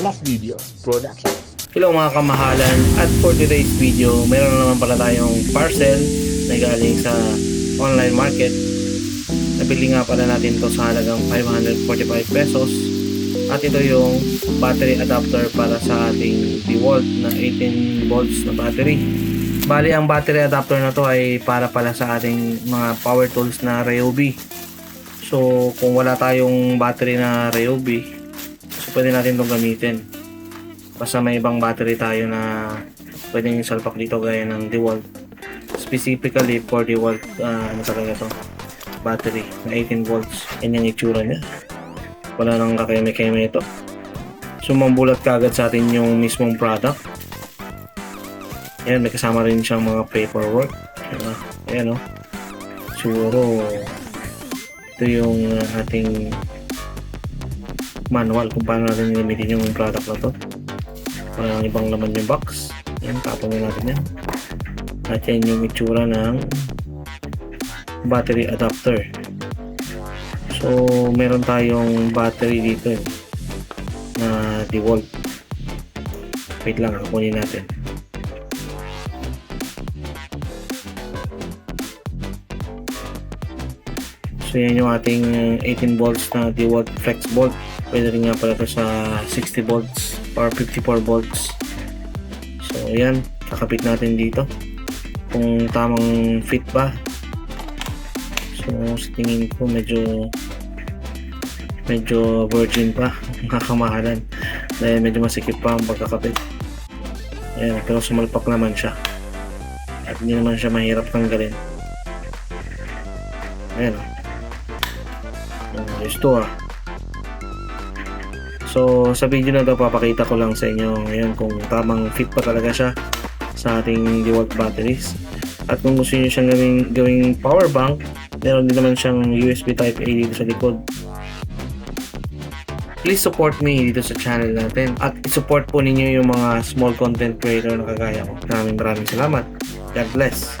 Plus Video Production. Hello mga kamahalan, at for today's video mayroon naman pala tayong parcel na galing sa online market. Nabili nga pala natin to sa halagang 545 pesos at ito yung battery adapter para sa ating DeWalt na 18 volts na battery. Bali ang battery adapter na to ay para pala sa ating mga power tools na Ryobi. So kung wala tayong battery na Ryobi, so pwede natin itong gamitin. Basta may ibang battery tayo na pwedeng salpak dito gaya ng DeWalt. Specifically for DeWalt, ano talaga to, battery na 18 volts. Yan yung itsura niya. Wala nang kakeme-keme ito. So mambulat kagad sa atin yung mismong product. Ayan, may kasama rin siyang mga paperwork. Ayan o. Siguro ito yung ating manual kung paano natin gamitin yung product na to. Walang ibang laman yung box. Yan, tapon na natin yan. At yan yung itsura ng battery adapter. So meron tayong battery dito na DeWalt. Wait lang, kunin natin. So yan yung ating 18 volts na DeWalt Flex Bolt. Pwede rin nga pala ito sa 60 volts or 54 volts. So yan, kakapit natin dito kung tamang fit ba. So sa tingin ko medyo virgin pa, nakakamahalan dahil medyo masikip pa ang pagkakapit. Ayan, pero sumalpak naman siya at hindi naman siya mahirap tanggalin. Ayan, ayos to ah. So sa video na to papakita ko lang sa inyo ngayon kung tamang fit pa talaga siya sa ating DeWalt batteries. At kung gusto niyo siyang gawing power bank, meron din naman siyang USB type A dito sa likod. Please support me dito sa channel natin at i-support po ninyo yung mga small content creator na kagaya ko. Maraming salamat. God bless.